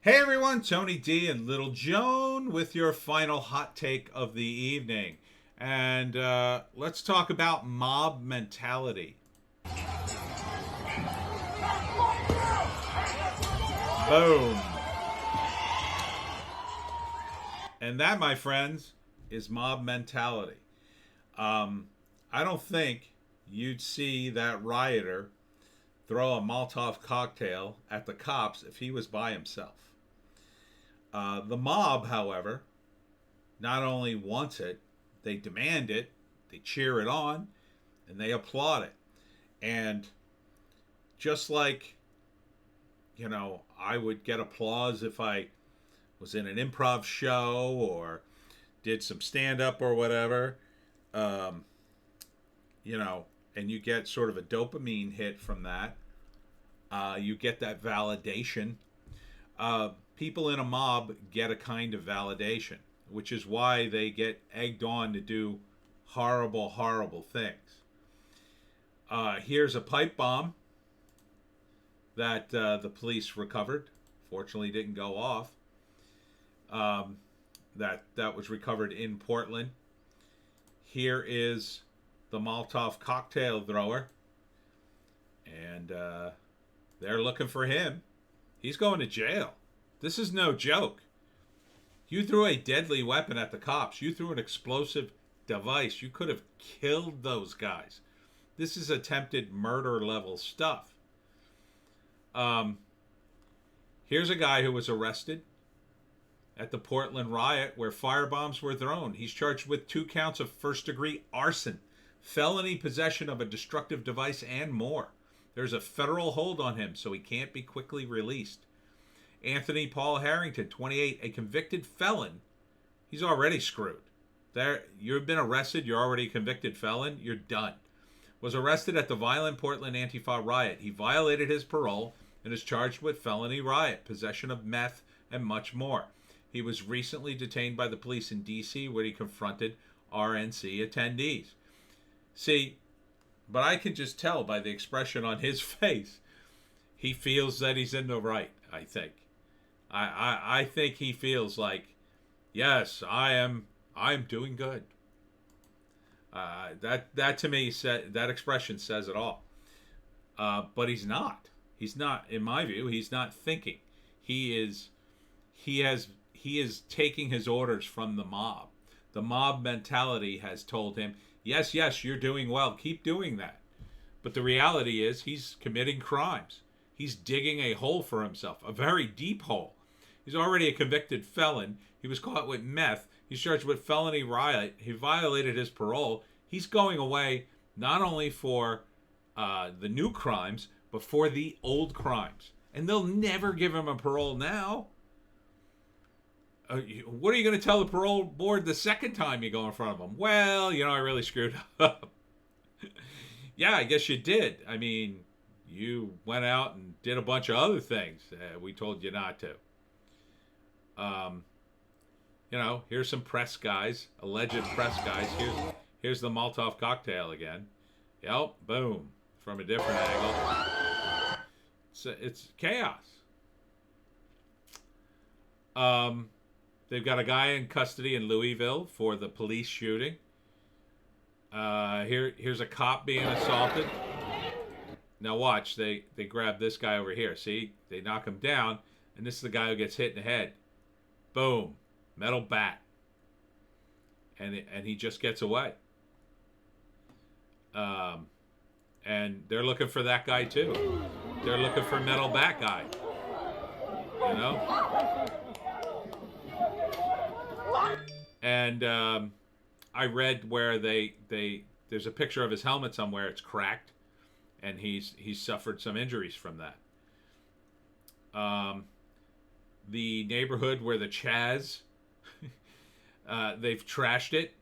Hey everyone, Tony D and Little Joan with your final hot take of the evening. And let's talk about mob mentality. Boom. And that, my friends, is mob mentality. Um, I don't think you'd see that rioter throw a Molotov cocktail at the cops if he was by himself. The mob, however, not only wants it, they demand it, they cheer it on, and they applaud it. And just like, I would get applause if I was in an improv show or did some stand up or whatever, um, and you get sort of a dopamine hit from that. You get that validation. People in a mob get a kind of validation, which is why they get egged on to do horrible, horrible things. Here's a pipe bomb that the police recovered. Fortunately, didn't go off. That was recovered in Portland. Here is the Molotov cocktail thrower, and they're looking for him. He's going to jail. This is no joke. You threw a deadly weapon at the cops. You threw an explosive device. You could have killed those guys. This is attempted murder level stuff. Here's a guy who was arrested at the Portland riot where firebombs were thrown. He's charged with 2 counts of first-degree arson, felony possession of a destructive device, and more. There's a federal hold on him, so he can't be quickly released. Anthony Paul Harrington, 28, a convicted felon. He's already screwed. You've been arrested. You're already a convicted felon. You're done. Was arrested at the violent Portland Antifa riot. He violated his parole and is charged with felony riot, possession of meth, and much more. He was recently detained by the police in D.C. where he confronted RNC attendees. See, but I can just tell by the expression on his face, he feels that he's in the right, I think. I think he feels like, yes, I'm doing good. That to me that expression says it all. But he's not. He's not, in my view. He's not thinking. He is taking his orders from the mob. The mob mentality has told him, yes, you're doing well. Keep doing that. But the reality is he's committing crimes. He's digging a hole for himself, a very deep hole. He's already a convicted felon. He was caught with meth. He's charged with felony riot. He violated his parole. He's going away not only for the new crimes, but for the old crimes. And they'll never give him a parole now. What are you going to tell the parole board the second time you go in front of them? Well, I really screwed up. Yeah, I guess you did. I mean, you went out and did a bunch of other things we told you not to. Here's some press guys, alleged press guys. Here's the Molotov cocktail again. Yep, boom, from a different angle. It's chaos. They've got a guy in custody in Louisville for the police shooting. Here's a cop being assaulted. Now watch, they grab this guy over here. See, they knock him down, and this is the guy who gets hit in the head. Boom, metal bat, and he just gets away. And they're looking for that guy too. They're looking for metal bat guy. And I read where there's a picture of his helmet somewhere. It's cracked, and he's suffered some injuries from that. The neighborhood where the Chaz, they've trashed it.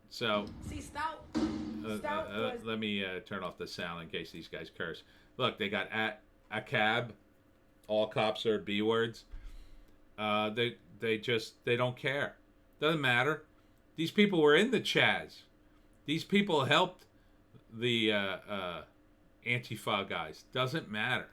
So let me turn off the sound in case these guys curse. Look, they got a cab. All cops are B words. They don't care. Doesn't matter. These people were in the Chaz. These people helped the Antifa guys. Doesn't matter.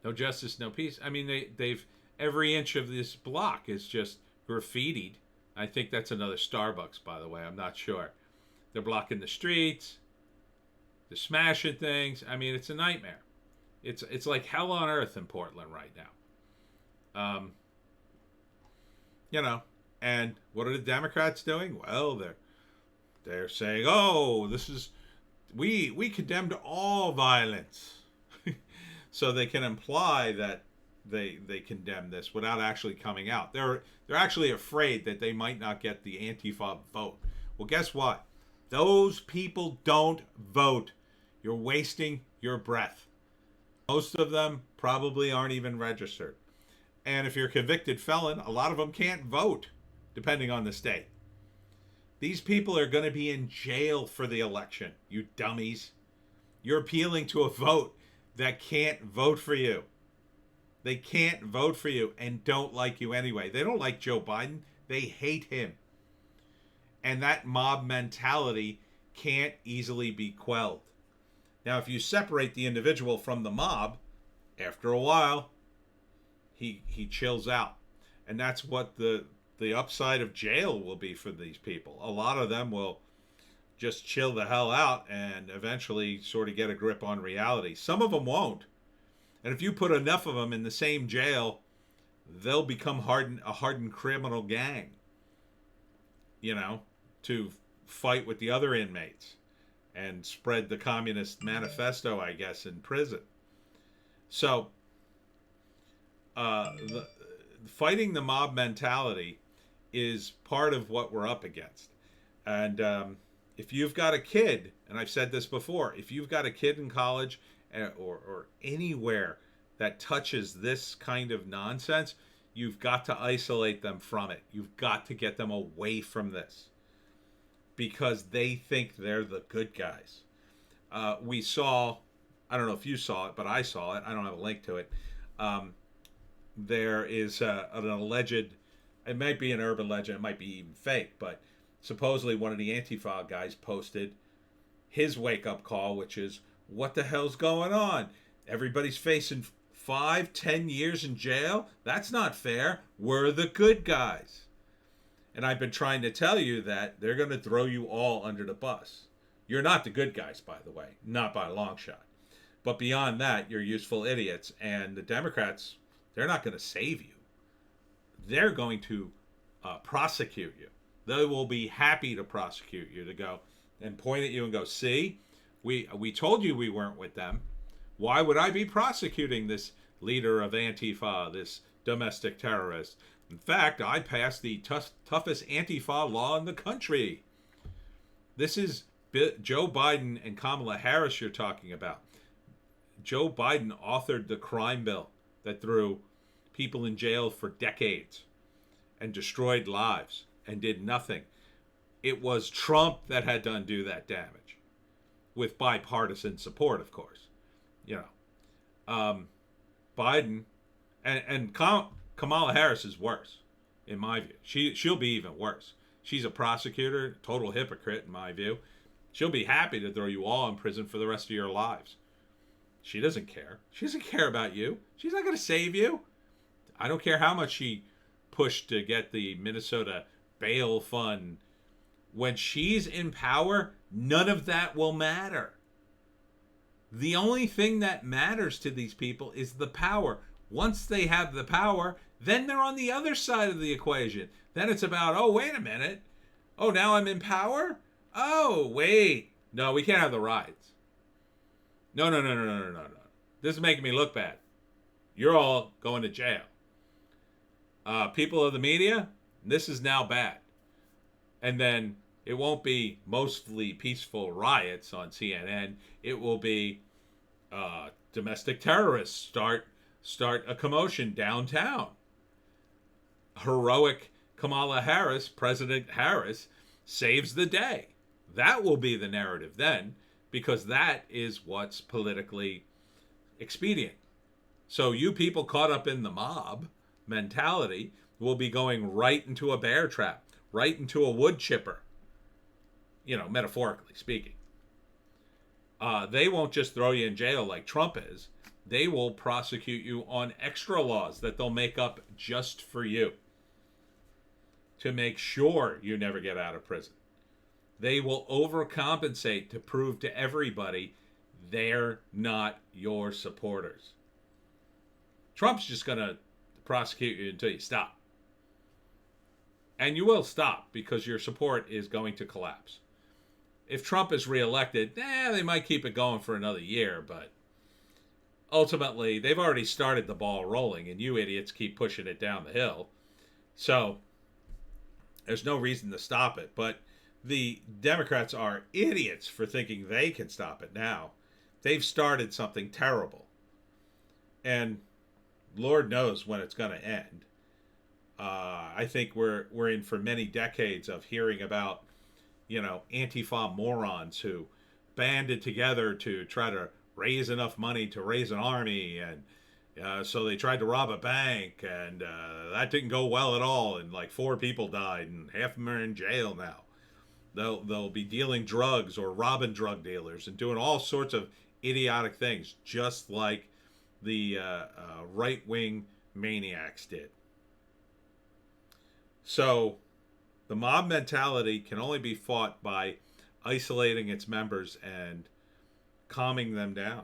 No justice, no peace. I mean, they've every inch of this block is just graffitied. I think that's another Starbucks, by the way. I'm not sure. They're blocking the streets. They're smashing things. I mean, it's a nightmare. It's like hell on earth in Portland right now. You know, and what are the Democrats doing? Well, they're saying, "Oh, this is we condemned all violence," so they can imply that they condemn this without actually coming out. They're actually afraid that they might not get the Antifa vote. Well, guess what? Those people don't vote. You're wasting your breath. Most of them probably aren't even registered. And if you're a convicted felon, a lot of them can't vote, depending on the state. These people are going to be in jail for the election, you dummies. You're appealing to a vote that can't vote for you. They can't vote for you and don't like you anyway. They don't like Joe Biden. They hate him. And that mob mentality can't easily be quelled. Now, if you separate the individual from the mob, after a while, he chills out. And that's what the upside of jail will be for these people. A lot of them will just chill the hell out and eventually sort of get a grip on reality. Some of them won't. And if you put enough of them in the same jail, they'll become a hardened criminal gang, you know, to fight with the other inmates and spread the communist manifesto, I guess, in prison. So, fighting the mob mentality is part of what we're up against. And if you've got a kid, and I've said this before, if you've got a kid in college or anywhere that touches this kind of nonsense, you've got to isolate them from it. You've got to get them away from this because they think they're the good guys. We saw, I don't know if you saw it, but I saw it. I don't have a link to it. There is an alleged, it might be an urban legend, it might be even fake, but supposedly one of the Antifa guys posted his wake-up call, which is, what the hell's going on? Everybody's facing 5-10 years in jail? That's not fair. We're the good guys. And I've been trying to tell you that they're going to throw you all under the bus. You're not the good guys, by the way. Not by a long shot. But beyond that, you're useful idiots. And the Democrats, they're not going to save you. They're going to prosecute you. They will be happy to prosecute you, to go and point at you and go, see, we told you we weren't with them. Why would I be prosecuting this leader of Antifa, this domestic terrorist? In fact, I passed the toughest Antifa law in the country. This is Joe Biden and Kamala Harris you're talking about. Joe Biden authored the crime bill that threw people in jail for decades and destroyed lives and did nothing. It was Trump that had to undo that damage, with bipartisan support, of course. You know, Biden and Kamala Harris is worse, in my view. She'll be even worse. She's a prosecutor, total hypocrite, in my view. She'll be happy to throw you all in prison for the rest of your lives. She doesn't care. She doesn't care about you. She's not going to save you. I don't care how much she pushed to get the Minnesota bail fund. When she's in power, none of that will matter. The only thing that matters to these people is the power. Once they have the power, then they're on the other side of the equation. Then it's about, oh, wait a minute. Oh, now I'm in power? Oh, wait. No, we can't have the riots. No. This is making me look bad. You're all going to jail. People of the media, this is now bad. And then it won't be mostly peaceful riots on CNN. It will be domestic terrorists start a commotion downtown. Heroic Kamala Harris, President Harris, saves the day. That will be the narrative then, because that is what's politically expedient. So you people caught up in the mob mentality will be going right into a bear trap, right into a wood chipper, you know, metaphorically speaking. They won't just throw you in jail like Trump is. they will prosecute you on extra laws that they'll make up just for you to make sure you never get out of prison. They will overcompensate to prove to everybody they're not your supporters. Trump's just going to prosecute you until you stop. And you will stop because your support is going to collapse. If Trump is reelected, they might keep it going for another year, but ultimately, they've already started the ball rolling, and you idiots keep pushing it down the hill. So, there's no reason to stop it. But the Democrats are idiots for thinking they can stop it now. They've started something terrible. And Lord knows when it's going to end. I think we're in for many decades of hearing about, Antifa morons who banded together to try to raise enough money to raise an army, and so they tried to rob a bank, and that didn't go well at all, and like 4 people died, and half of them are in jail now. They'll be dealing drugs or robbing drug dealers and doing all sorts of idiotic things, just like the right-wing maniacs did. So the mob mentality can only be fought by isolating its members and calming them down.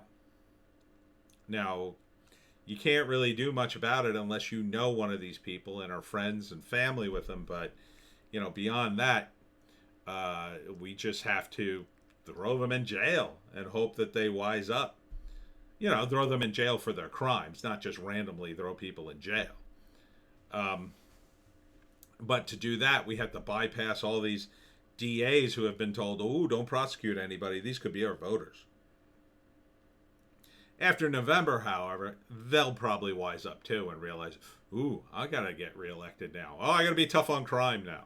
Now, you can't really do much about it unless you know one of these people and are friends and family with them. But, beyond that, we just have to throw them in jail and hope that they wise up. Throw them in jail for their crimes, not just randomly throw people in jail. But to do that, we have to bypass all these DAs who have been told, oh, don't prosecute anybody. These could be our voters. After November, however, they'll probably wise up too and realize, ooh, I got to get reelected now. Oh, I got to be tough on crime now.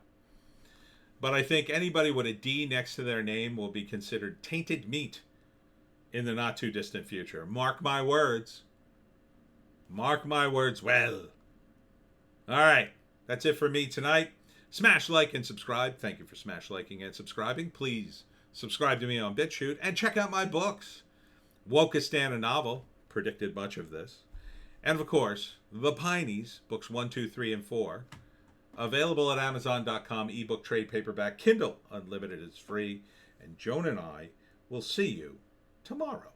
But I think anybody with a D next to their name will be considered tainted meat in the not too distant future. Mark my words. Mark my words well. All right. That's it for me tonight. Smash like and subscribe. Thank you for smash liking and subscribing. Please subscribe to me on BitChute and check out my books. Wokistan, a novel, predicted much of this. And of course, The Pineys, books 1, 2, 3, and 4. Available at Amazon.com, ebook, trade paperback, Kindle. Unlimited is free. And Joan and I will see you tomorrow.